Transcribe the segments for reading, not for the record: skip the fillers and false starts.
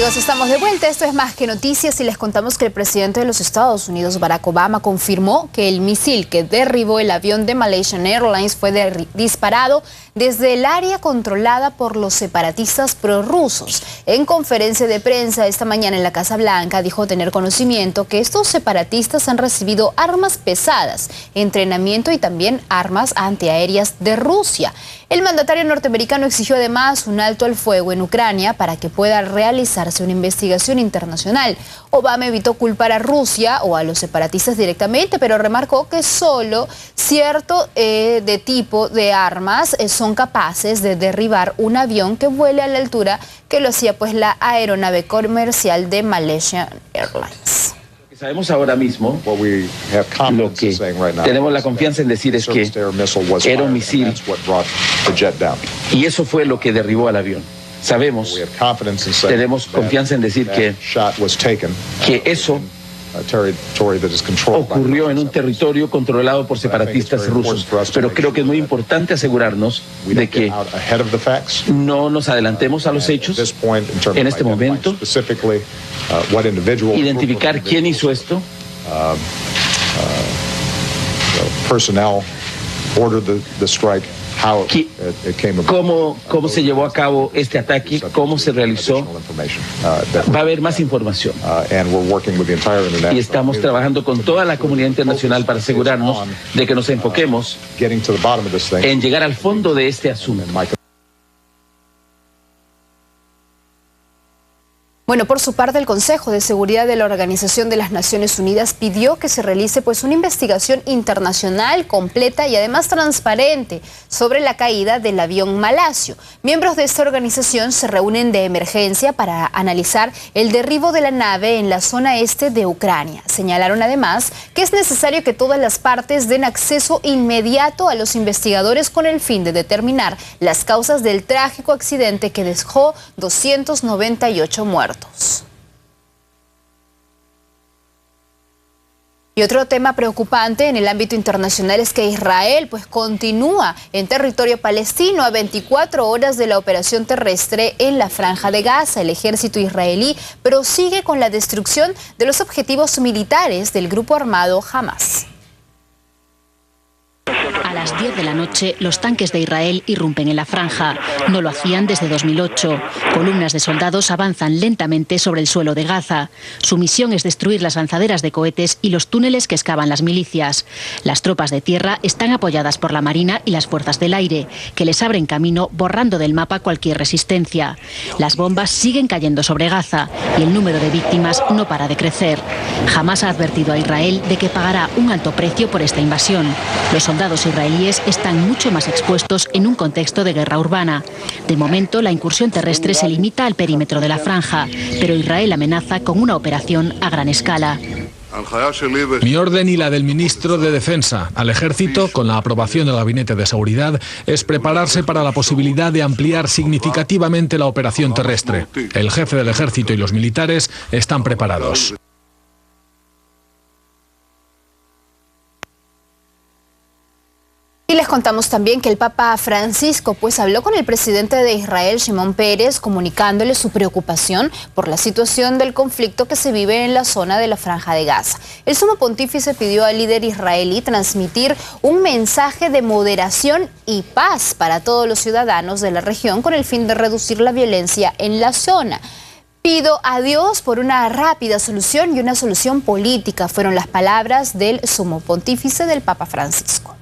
Amigos, estamos de vuelta. Esto es Más que Noticias y les contamos que el presidente de los Estados Unidos, Barack Obama, confirmó que el misil que derribó el avión de Malaysian Airlines fue disparado desde el área controlada por los separatistas prorrusos. En conferencia de prensa esta mañana en la Casa Blanca dijo tener conocimiento que estos separatistas han recibido armas pesadas, entrenamiento y también armas antiaéreas de Rusia. El mandatario norteamericano exigió además un alto al fuego en Ucrania para que pueda realizarse una investigación internacional. Obama evitó culpar a Rusia o a los separatistas directamente, pero remarcó que solo cierto tipo de armas son capaces de derribar un avión que vuele a la altura que lo hacía pues la aeronave comercial de Malaysian Airlines. Sabemos ahora mismo, lo que tenemos la confianza en decir es que era un misil y eso fue lo que derribó al avión. Sabemos, tenemos confianza en decir que eso ocurrió en un territorio controlado por separatistas rusos, pero creo que es muy importante asegurarnos de que no nos adelantemos a los hechos en este momento, identificar quién hizo esto, cómo se llevó a cabo este ataque, cómo se realizó. Va a haber más información. Y estamos trabajando con toda la comunidad internacional para asegurarnos de que nos enfoquemos en llegar al fondo de este asunto. Bueno, por su parte, el Consejo de Seguridad de la Organización de las Naciones Unidas pidió que se realice pues una investigación internacional completa y además transparente sobre la caída del avión malasio. Miembros de esta organización se reúnen de emergencia para analizar el derribo de la nave en la zona este de Ucrania. Señalaron además que es necesario que todas las partes den acceso inmediato a los investigadores con el fin de determinar las causas del trágico accidente que dejó 298 muertos. Y otro tema preocupante en el ámbito internacional es que Israel pues continúa en territorio palestino a 24 horas de la operación terrestre en la Franja de Gaza. El ejército israelí prosigue con la destrucción de los objetivos militares del grupo armado Hamas. A las 10 de la noche, los tanques de Israel irrumpen en la franja. No lo hacían desde 2008. Columnas de soldados avanzan lentamente sobre el suelo de Gaza. Su misión es destruir las lanzaderas de cohetes y los túneles que excavan las milicias. Las tropas de tierra están apoyadas por la Marina y las fuerzas del aire, que les abren camino borrando del mapa cualquier resistencia. Las bombas siguen cayendo sobre Gaza y el número de víctimas no para de crecer. Jamás ha advertido a Israel de que pagará un alto precio por esta invasión. Los soldados israelíes están mucho más expuestos en un contexto de guerra urbana. De momento, la incursión terrestre se limita al perímetro de la franja, pero Israel amenaza con una operación a gran escala. Mi orden y la del ministro de Defensa al ejército, con la aprobación del Gabinete de Seguridad, es prepararse para la posibilidad de ampliar significativamente la operación terrestre. El jefe del ejército y los militares están preparados. Y les contamos también que el Papa Francisco pues habló con el presidente de Israel, Shimon Peres, comunicándole su preocupación por la situación del conflicto que se vive en la zona de la Franja de Gaza. El sumo pontífice pidió al líder israelí transmitir un mensaje de moderación y paz para todos los ciudadanos de la región con el fin de reducir la violencia en la zona. Pido a Dios por una rápida solución y una solución política, fueron las palabras del sumo pontífice del Papa Francisco.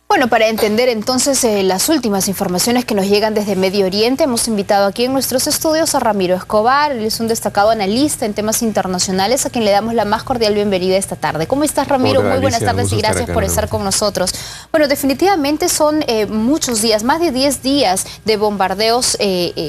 Bueno, para entender entonces las últimas informaciones que nos llegan desde Medio Oriente, hemos invitado aquí en nuestros estudios a Ramiro Escobar. Él es un destacado analista en temas internacionales, a quien le damos la más cordial bienvenida esta tarde. ¿Cómo estás, Ramiro? Muy buenas tardes y gracias por estar con nosotros. Bueno, definitivamente son muchos días, más de 10 días de bombardeos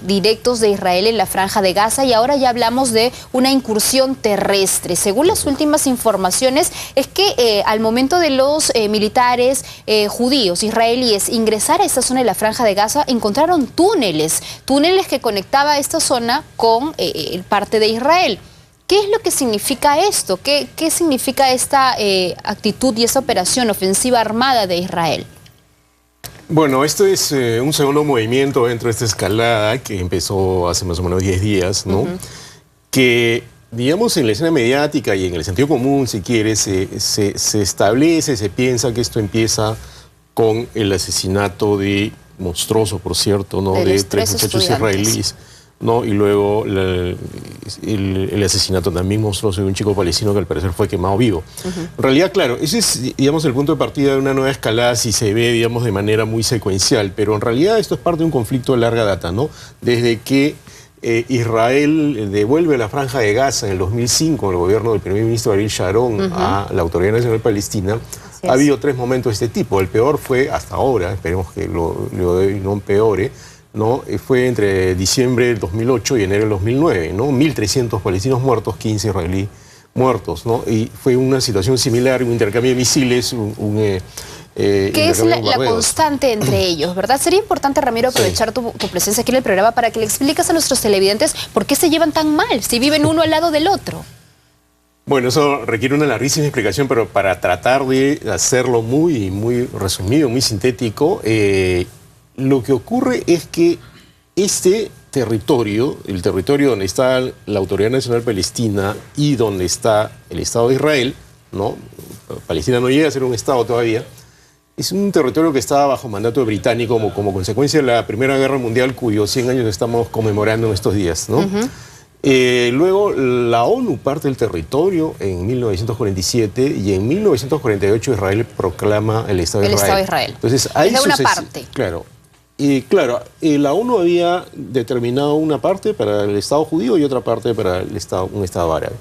directos de Israel en la Franja de Gaza, y ahora ya hablamos de una incursión terrestre. Según las últimas informaciones, es que al momento de los militares judíos israelíes ingresar a esta zona de la Franja de Gaza, encontraron túneles que conectaba esta zona con parte de Israel. ¿Qué es lo que significa esto? ¿Qué significa esta actitud y esta operación ofensiva armada de Israel? Bueno, esto es un segundo movimiento dentro de esta escalada que empezó hace más o menos 10 días, ¿no? Que, digamos, en la escena mediática y en el sentido común, si quieres, se establece, se piensa que esto empieza con el asesinato monstruoso, por cierto, ¿no? de 3 muchachos israelíes, ¿no? Y luego el asesinato también monstruoso de un chico palestino que al parecer fue quemado vivo. En realidad, claro, ese es, digamos, el punto de partida de una nueva escalada si se ve, digamos, de manera muy secuencial, pero en realidad esto es parte de un conflicto de larga data, ¿no? Desde que Israel devuelve la Franja de Gaza en el 2005, en el gobierno del primer ministro Ariel Sharon, a la Autoridad Nacional Palestina, ha habido 3 momentos de este tipo. El peor fue hasta ahora, esperemos que lo no empeore, ¿no? Fue entre diciembre del 2008 y enero del 2009, ¿no? 1.300 palestinos muertos, 15 israelíes muertos, ¿no? Y fue una situación similar, un intercambio de misiles, que es la constante entre ellos, ¿verdad? Sería importante, Ramiro, aprovechar tu presencia aquí en el programa para que le expliques a nuestros televidentes por qué se llevan tan mal, si viven uno al lado del otro. Bueno, eso requiere una larguísima explicación, pero para tratar de hacerlo muy resumido, muy sintético, lo que ocurre es que este territorio, el territorio donde está la Autoridad Nacional Palestina y donde está el Estado de Israel, ¿no? Palestina no llega a ser un Estado todavía, es un territorio que estaba bajo mandato británico como consecuencia de la Primera Guerra Mundial, cuyos 100 años estamos conmemorando en estos días, ¿no? Luego la ONU parte del territorio en 1947 y en 1948 Israel proclama el Estado de Israel. Estado de Israel. Entonces, ahí es una parte. Claro. La ONU había determinado una parte para el Estado judío y otra parte para un Estado árabe.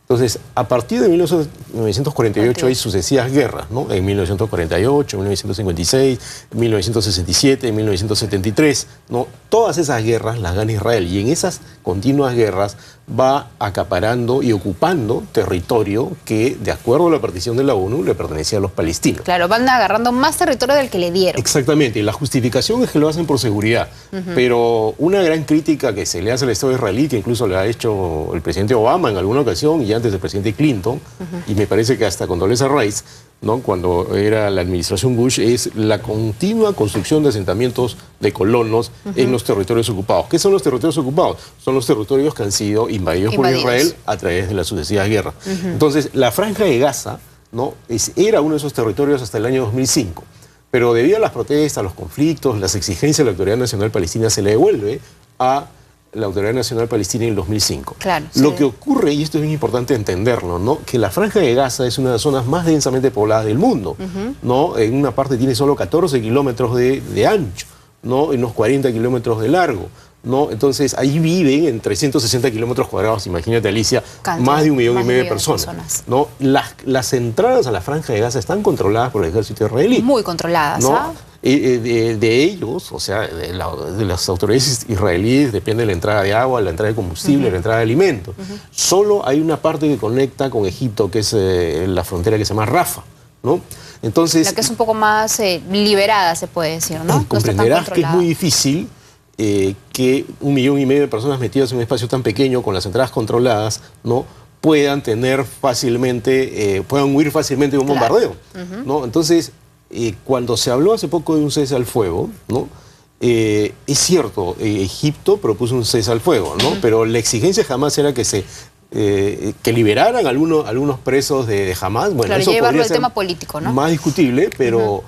Entonces, a partir de 1948 hay sucesivas guerras, ¿no? En 1948, en 1956, en 1967, en 1973, ¿no? Todas esas guerras las gana Israel y en esas continuas guerras va acaparando y ocupando territorio que, de acuerdo a la partición de la ONU, le pertenecía a los palestinos. Claro, van agarrando más territorio del que le dieron. Exactamente, y la justificación es que lo hacen por seguridad, pero una gran crítica que se le hace al Estado israelí, que incluso le ha hecho el presidente Obama en alguna ocasión y antes el presidente Clinton, y me parece que hasta Condoleezza Rice, ¿no? Cuando era la administración Bush, es la continua construcción de asentamientos de colonos en los territorios ocupados. ¿Qué son los territorios ocupados? Son los territorios que han sido invadidos por Israel a través de las sucesivas guerras. Entonces, la Franja de Gaza, ¿no? Era uno de esos territorios hasta el año 2005. Pero debido a las protestas, los conflictos, las exigencias de la Autoridad Nacional Palestina, se le devuelve a la Autoridad Nacional Palestina en el 2005. Claro, Lo que ocurre, y esto es bien importante entenderlo, ¿no? Que la Franja de Gaza es una de las zonas más densamente pobladas del mundo, ¿no? En una parte tiene solo 14 kilómetros de ancho, ¿no? Y unos 40 kilómetros de largo, ¿no? Entonces ahí viven en 360 kilómetros cuadrados, imagínate, Alicia, más de 1,5 millones de personas, ¿no? Las entradas a la Franja de Gaza están controladas por el ejército israelí. Muy controladas, ¿no? ¿ah? De ellos, o sea, de las autoridades israelíes, depende de la entrada de agua, la entrada de combustible, la entrada de alimentos. Solo hay una parte que conecta con Egipto, que es la frontera que se llama Rafah, ¿no? Entonces, la que es un poco más liberada, se puede decir, ¿no? Comprenderás que es muy difícil que 1,5 millones de personas metidas en un espacio tan pequeño, con las entradas controladas, ¿no? Puedan tener fácilmente, puedan huir fácilmente de un bombardeo, ¿no? Entonces, cuando se habló hace poco de un cese al fuego, ¿no? Es cierto, Egipto propuso un cese al fuego, ¿no? Pero la exigencia jamás era que liberaran algunos presos de Hamás. Bueno, claro, eso llevarlo podría al ser tema político, ¿no? más discutible, pero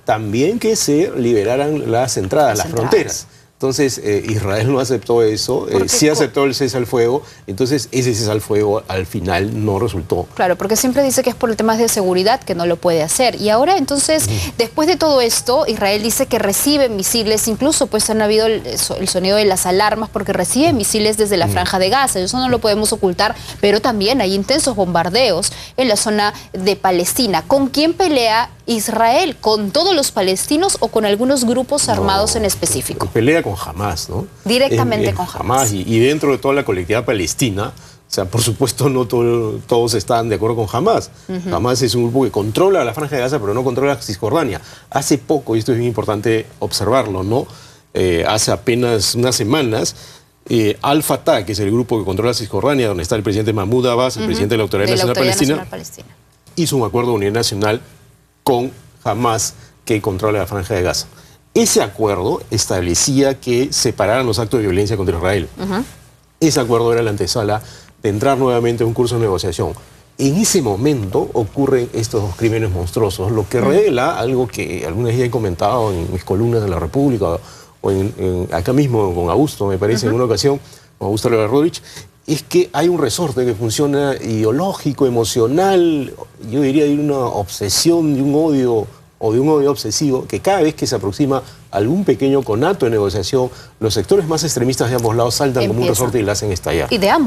también que se liberaran las entradas, las fronteras. Entonces, Israel no aceptó eso, sí aceptó el cese al fuego, entonces ese cese al fuego al final no resultó. Claro, porque siempre dice que es por el tema de seguridad que no lo puede hacer. Y ahora, entonces, después de todo esto, Israel dice que recibe misiles, incluso pues han habido el sonido de las alarmas porque recibe misiles desde la Franja de Gaza. Eso no lo podemos ocultar, pero también hay intensos bombardeos en la zona de Palestina. ¿Con quién pelea Israel? ¿Con todos los palestinos o con algunos grupos armados en específico? Pelea con Hamás, ¿no? Directamente con Hamás. Y dentro de toda la colectividad palestina, o sea, por supuesto no todos están de acuerdo con Hamás. Hamás es un grupo que controla la Franja de Gaza, pero no controla Cisjordania. Hace poco, y esto es bien importante observarlo, ¿no? Hace apenas unas semanas, Al-Fatah, que es el grupo que controla Cisjordania, donde está el presidente Mahmoud Abbas, el presidente de la Autoridad Nacional Palestina, hizo un acuerdo de unidad nacional con Hamás, que controla la Franja de Gaza. Ese acuerdo establecía que separaran los actos de violencia contra Israel. Ese acuerdo era la antesala de entrar nuevamente a un curso de negociación. En ese momento ocurren estos dos crímenes monstruosos, lo que revela algo que alguna vez ya he comentado en mis columnas de La República o acá mismo con Augusto, me parece, en una ocasión, con Augusto Leverrovich, es que hay un resorte que funciona ideológico, emocional, yo diría de una obsesión, de un odio o de un odio obsesivo, que cada vez que se aproxima algún pequeño conato de negociación, los sectores más extremistas de ambos lados saltan como un resorte y la hacen estallar. Y de ambos.